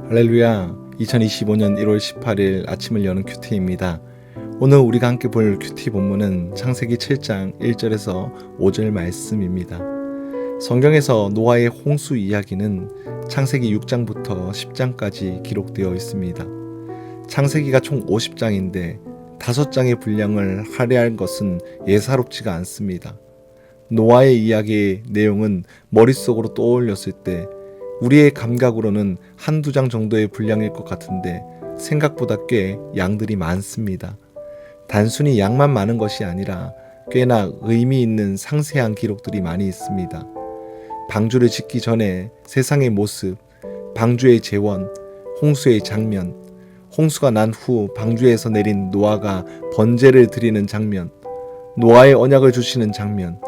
할렐루야. 2025년 1월 18일 아침을 여는 큐티입니다. 오늘 우리가 함께 볼 큐티 본문은 창세기 7장 1절에서 5절 말씀입니다. 성경에서 노아의 홍수 이야기는 창세기 6장부터 10장까지 기록되어 있습니다. 창세기가 총 50장인데 5장의 분량을 할애한 것은 예사롭지가 않습니다. 노아의 이야기의 내용은 머릿속으로 떠올렸을 때 우리의 감각으로는 한두 장 정도의 분량일 것 같은데 생각보다 꽤 양들이 많습니다. 단순히 양만 많은 것이 아니라 꽤나 의미 있는 상세한 기록들이 많이 있습니다. 방주를 짓기 전에 세상의 모습, 방주의 재원, 홍수의 장면, 홍수가 난 후 방주에서 내린 노아가 번제를 드리는 장면, 노아의 언약을 주시는 장면,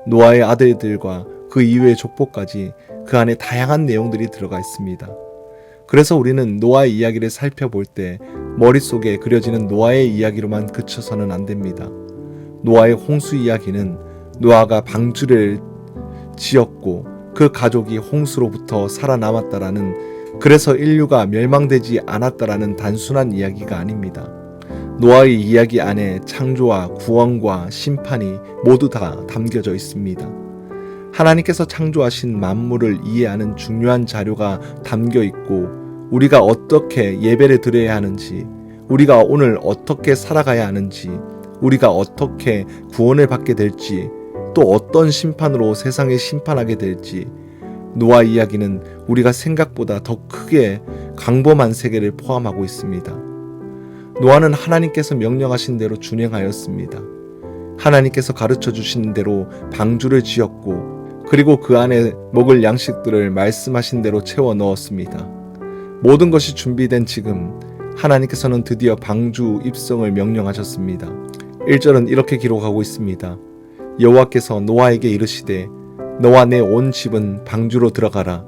노아의 아들들과 그 이후의 족보까지 그 안에 다양한 내용들이 들어가 있습니다. 그래서 우리는 노아의 이야기를 살펴볼 때 머릿속에 그려지는 노아의 이야기로만 그쳐서는 안 됩니다. 노아의 홍수 이야기는 노아가 방주를 지었고 그 가족이 홍수로부터 살아남았다라는, 그래서 인류가 멸망되지 않았다라는 단순한 이야기가 아닙니다. 노아의 이야기 안에 창조와 구원과 심판이 모두 다 담겨져 있습니다. 하나님께서 창조하신 만물을 이해하는 중요한 자료가 담겨 있고, 우리가 어떻게 예배를 드려야 하는지, 우리가 오늘 어떻게 살아가야 하는지, 우리가 어떻게 구원을 받게 될지, 또 어떤 심판으로 세상에 심판하게 될지, 노아 이야기는 우리가 생각보다 더 크게 광범한 세계를 포함하고 있습니다. 노아는 하나님께서 명령하신 대로 준행하였습니다. 하나님께서 가르쳐 주신 대로 방주를 지었고, 그리고 그 안에 먹을 양식들을 말씀하신 대로 채워 넣었습니다. 모든 것이 준비된 지금 하나님께서는 드디어 방주 입성을 명령하셨습니다. 1절은 이렇게 기록하고 있습니다. 여호와께서 노아에게 이르시되 너와 내 온 집은 방주로 들어가라.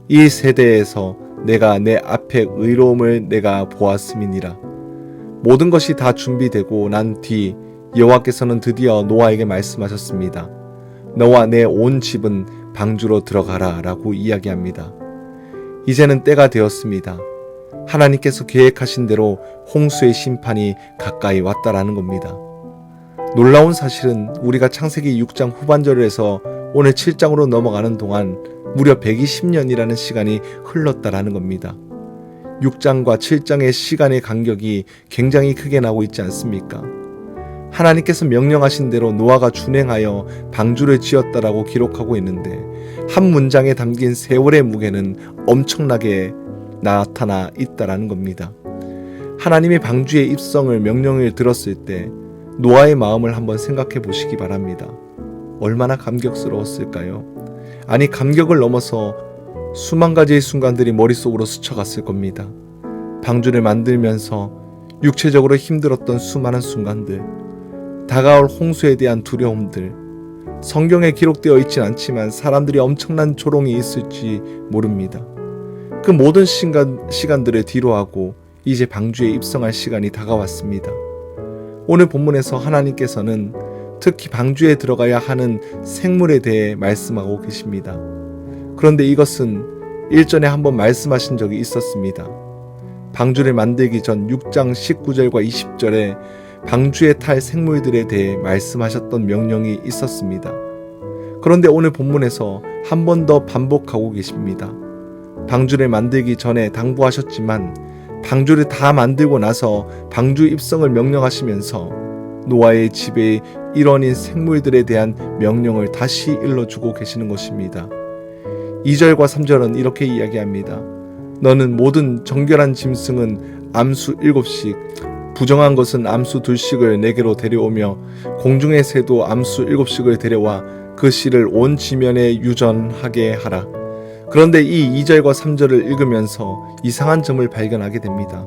이 세대에서 내가 내 앞에 의로움을 내가 보았음이니라. 모든 것이 다 준비되고 난 뒤 여호와께서는 드디어 노아에게 말씀하셨습니다. 너와 내 온 집은 방주로 들어가라 라고 이야기합니다. 이제는 때가 되었습니다. 하나님께서 계획하신 대로 홍수의 심판이 가까이 왔다라는 겁니다. 놀라운 사실은 우리가 창세기 6장 후반절에서 오늘 7장으로 넘어가는 동안 무려 120년이라는 시간이 흘렀다라는 겁니다. 6장과 7장의 시간의 간격이 굉장히 크게 나고 있지 않습니까? 하나님께서 명령하신 대로 노아가 준행하여 방주를 지었다라고 기록하고 있는데, 한 문장에 담긴 세월의 무게는 엄청나게 나타나 있다라는 겁니다. 하나님의 방주의 입성을 명령을 들었을 때 노아의 마음을 한번 생각해 보시기 바랍니다. 얼마나 감격스러웠을까요? 아니, 감격을 넘어서 수만 가지의 순간들이 머릿속으로 스쳐갔을 겁니다. 방주를 만들면서 육체적으로 힘들었던 수많은 순간들, 다가올 홍수에 대한 두려움들, 성경에 기록되어 있진 않지만 사람들이 엄청난 조롱이 있을지 모릅니다. 그 모든 시간들을 뒤로하고 이제 방주에 입성할 시간이 다가왔습니다. 오늘 본문에서 하나님께서는 특히 방주에 들어가야 하는 생물에 대해 말씀하고 계십니다. 그런데 이것은 일전에 한번 말씀하신 적이 있었습니다. 방주를 만들기 전 6장 19절과 20절에 방주에 탈 생물들에 대해 말씀하셨던 명령이 있었습니다. 그런데 오늘 본문에서 한 번 더 반복하고 계십니다. 방주를 만들기 전에 당부하셨지만 방주를 다 만들고 나서 방주 입성을 명령하시면서 노아의 집의 일원인 생물들에 대한 명령을 다시 일러주고 계시는 것입니다. 2절과 3절은 이렇게 이야기합니다. 너는 모든 정결한 짐승은 암수 7씩, 부정한 것은 암수 2씩을 내게로 데려오며 공중의 새도 암수 7씩을 데려와 그 씨를 온 지면에 유전하게 하라. 그런데 이 2절과 3절을 읽으면서 이상한 점을 발견하게 됩니다.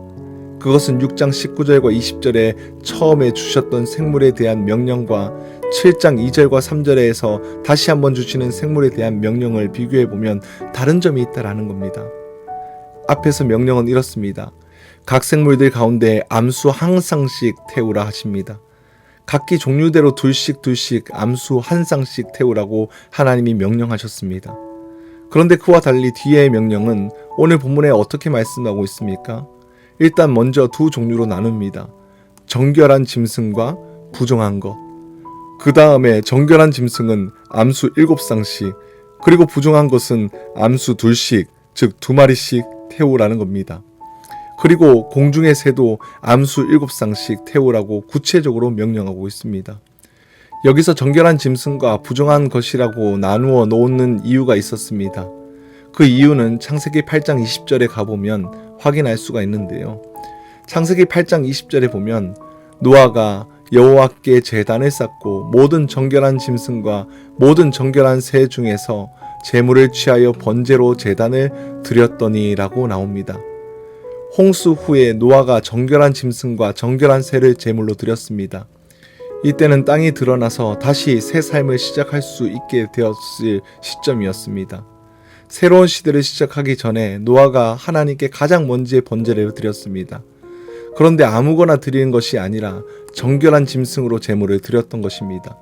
그것은 6장 19절과 20절에 처음에 주셨던 생물에 대한 명령과 7장 2절과 3절에서 다시 한번 주시는 생물에 대한 명령을 비교해보면 다른 점이 있다라는 겁니다. 앞에서 명령은 이렇습니다. 각 생물들 가운데 암수 한 쌍씩 태우라 하십니다. 각기 종류대로 둘씩 암수 한 쌍씩 태우라고 하나님이 명령하셨습니다. 그런데 그와 달리 뒤의 명령은 오늘 본문에 어떻게 말씀하고 있습니까? 일단 먼저 두 종류로 나눕니다. 정결한 짐승과 부정한 것. 그 다음에 정결한 짐승은 암수 7쌍씩, 그리고 부정한 것은 암수 2씩, 즉 2마리씩 태우라는 겁니다. 그리고 공중의 새도 암수 7쌍씩 태우라고 구체적으로 명령하고 있습니다. 여기서 정결한 짐승과 부정한 것이라고 나누어 놓는 이유가 있었습니다. 그 이유는 창세기 8장 20절에 가보면 확인할 수가 있는데요. 창세기 8장 20절에 보면 노아가 여호와께 제단을 쌓고 모든 정결한 짐승과 모든 정결한 새 중에서 제물을 취하여 번제로 제단을 드렸더니라고 나옵니다. 홍수 후에 노아가 정결한 짐승과 정결한 새를 제물로 드렸습니다. 이때는 땅이 드러나서 다시 새 삶을 시작할 수 있게 되었을 시점이었습니다. 새로운 시대를 시작하기 전에 노아가 하나님께 가장 먼저 번제를 드렸습니다. 그런데 아무거나 드리는 것이 아니라 정결한 짐승으로 제물을 드렸던 것입니다.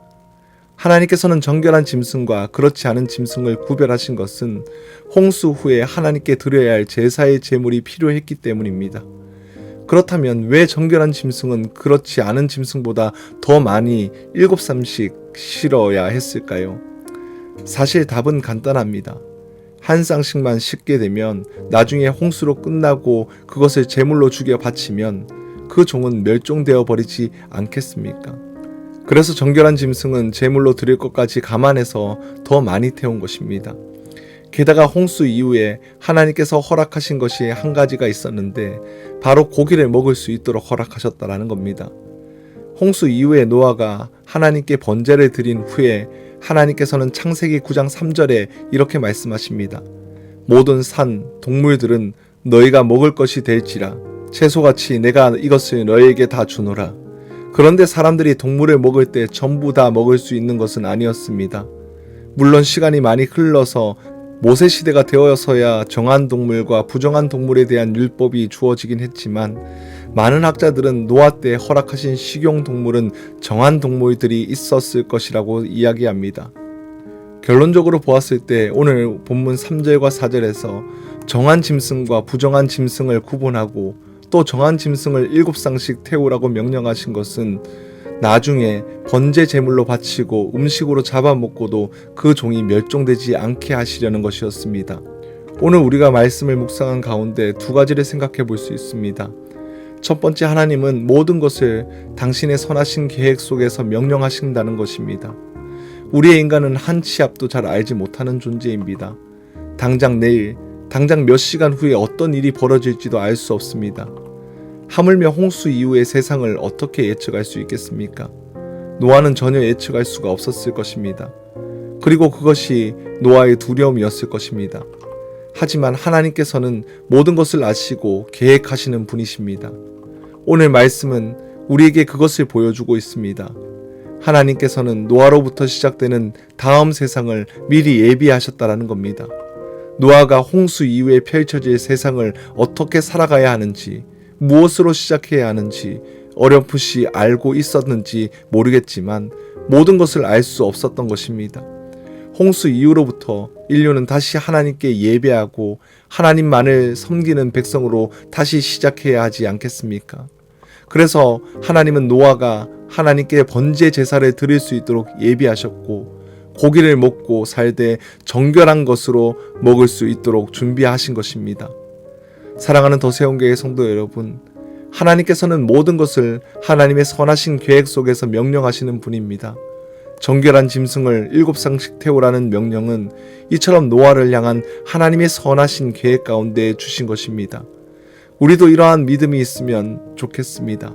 하나님께서는 정결한 짐승과 그렇지 않은 짐승을 구별하신 것은 홍수 후에 하나님께 드려야 할 제사의 제물이 필요했기 때문입니다. 그렇다면 왜 정결한 짐승은 그렇지 않은 짐승보다 더 많이 7쌍씩 실어야 했을까요? 사실 답은 간단합니다. 한 쌍씩만 싣게 되면 나중에 홍수로 끝나고 그것을 제물로 죽여 바치면 그 종은 멸종되어 버리지 않겠습니까? 그래서 정결한 짐승은 제물로 드릴 것까지 감안해서 더 많이 태운 것입니다. 게다가 홍수 이후에 하나님께서 허락하신 것이 한 가지가 있었는데 바로 고기를 먹을 수 있도록 허락하셨다라는 겁니다. 홍수 이후에 노아가 하나님께 번제를 드린 후에 하나님께서는 창세기 9장 3절에 이렇게 말씀하십니다. 모든 산, 동물들은 너희가 먹을 것이 될지라 채소같이 내가 이것을 너희에게 다 주노라. 그런데 사람들이 동물을 먹을 때 전부 다 먹을 수 있는 것은 아니었습니다. 물론 시간이 많이 흘러서 모세시대가 되어서야 정한 동물과 부정한 동물에 대한 율법이 주어지긴 했지만 많은 학자들은 노아 때 허락하신 식용동물은 정한 동물들이 있었을 것이라고 이야기합니다. 결론적으로 보았을 때 오늘 본문 3절과 4절에서 정한 짐승과 부정한 짐승을 구분하고 또 정한 짐승을 7쌍씩 태우라고 명령하신 것은 나중에 번제 제물로 바치고 음식으로 잡아먹고도 그 종이 멸종되지 않게 하시려는 것이었습니다. 오늘 우리가 말씀을 묵상한 가운데 두 가지를 생각해 볼 수 있습니다. 첫 번째, 하나님은 모든 것을 당신의 선하신 계획 속에서 명령하신다는 것입니다. 우리의 인간은 한 치 앞도 잘 알지 못하는 존재입니다. 당장 내일, 당장 몇 시간 후에 어떤 일이 벌어질지도 알 수 없습니다. 하물며 홍수 이후의 세상을 어떻게 예측할 수 있겠습니까? 노아는 전혀 예측할 수가 없었을 것입니다. 그리고 그것이 노아의 두려움이었을 것입니다. 하지만 하나님께서는 모든 것을 아시고 계획하시는 분이십니다. 오늘 말씀은 우리에게 그것을 보여주고 있습니다. 하나님께서는 노아로부터 시작되는 다음 세상을 미리 예비하셨다라는 겁니다. 노아가 홍수 이후에 펼쳐질 세상을 어떻게 살아가야 하는지, 무엇으로 시작해야 하는지 어렴풋이 알고 있었는지 모르겠지만 모든 것을 알 수 없었던 것입니다. 홍수 이후로부터 인류는 다시 하나님께 예배하고 하나님만을 섬기는 백성으로 다시 시작해야 하지 않겠습니까? 그래서 하나님은 노아가 하나님께 번제 제사를 드릴 수 있도록 예비하셨고 고기를 먹고 살되 정결한 것으로 먹을 수 있도록 준비하신 것입니다. 사랑하는 더세온교회 성도 여러분, 하나님께서는 모든 것을 하나님의 선하신 계획 속에서 명령하시는 분입니다. 정결한 짐승을 7쌍씩 태우라는 명령은 이처럼 노아를 향한 하나님의 선하신 계획 가운데 주신 것입니다. 우리도 이러한 믿음이 있으면 좋겠습니다.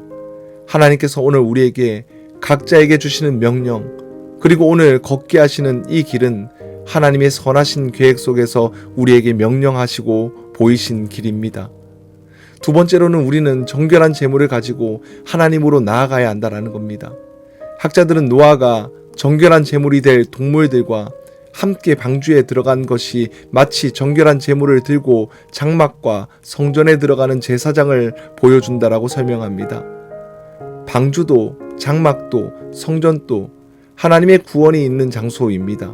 하나님께서 오늘 우리에게 각자에게 주시는 명령, 그리고 오늘 걷게 하시는 이 길은 하나님의 선하신 계획 속에서 우리에게 명령하시고 보이신 길입니다. 두 번째로는 우리는 정결한 제물을 가지고 하나님으로 나아가야 한다는 겁니다. 학자들은 노아가 정결한 제물이 될 동물들과 함께 방주에 들어간 것이 마치 정결한 제물을 들고 장막과 성전에 들어가는 제사장을 보여준다라고 설명합니다. 방주도 장막도 성전도 하나님의 구원이 있는 장소입니다.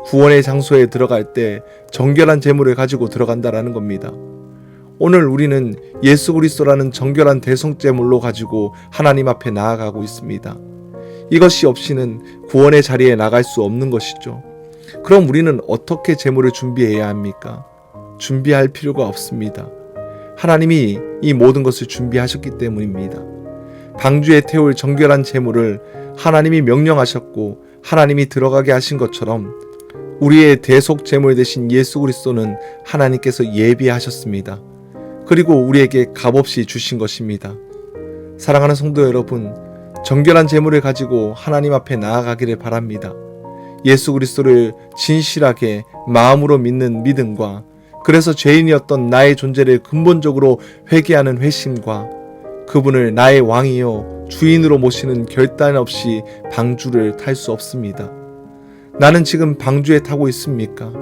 구원의 장소에 들어갈 때 정결한 제물을 가지고 들어간다라는 겁니다. 오늘 우리는 예수 그리스도라는 정결한 대속제물로 가지고 하나님 앞에 나아가고 있습니다. 이것이 없이는 구원의 자리에 나갈 수 없는 것이죠. 그럼 우리는 어떻게 제물을 준비해야 합니까? 준비할 필요가 없습니다. 하나님이 이 모든 것을 준비하셨기 때문입니다. 방주에 태울 정결한 제물을 하나님이 명령하셨고 하나님이 들어가게 하신 것처럼 우리의 대속 제물 되신 예수 그리스도는 하나님께서 예비하셨습니다. 그리고 우리에게 값없이 주신 것입니다. 사랑하는 성도 여러분, 정결한 제물을 가지고 하나님 앞에 나아가기를 바랍니다. 예수 그리스도를 진실하게 마음으로 믿는 믿음과 그래서 죄인이었던 나의 존재를 근본적으로 회개하는 회심과 그분을 나의 왕이요 주인으로 모시는 결단 없이 방주를 탈 수 없습니다. 나는 지금 방주에 타고 있습니까?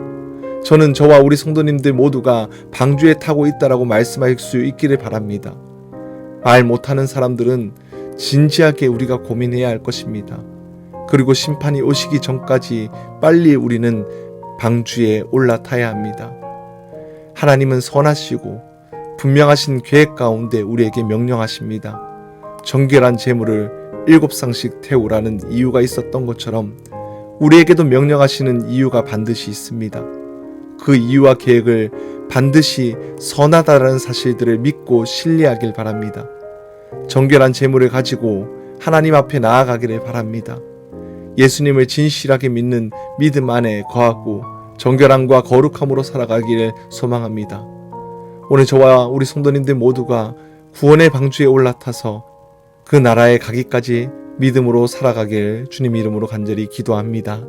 저는 저와 우리 성도님들 모두가 방주에 타고 있다라고 말씀할 수 있기를 바랍니다. 말 못하는 사람들은 진지하게 우리가 고민해야 할 것입니다. 그리고 심판이 오시기 전까지 빨리 우리는 방주에 올라타야 합니다. 하나님은 선하시고 분명하신 계획 가운데 우리에게 명령하십니다. 정결한 제물을 7상씩 태우라는 이유가 있었던 것처럼 우리에게도 명령하시는 이유가 반드시 있습니다. 그 이유와 계획을 반드시 선하다라는 사실들을 믿고 신뢰하길 바랍니다. 정결한 제물을 가지고 하나님 앞에 나아가기를 바랍니다. 예수님을 진실하게 믿는 믿음 안에 거하고 정결함과 거룩함으로 살아가기를 소망합니다. 오늘 저와 우리 성도님들 모두가 구원의 방주에 올라타서 그 나라에 가기까지 믿음으로 살아가길 주님 이름으로 간절히 기도합니다.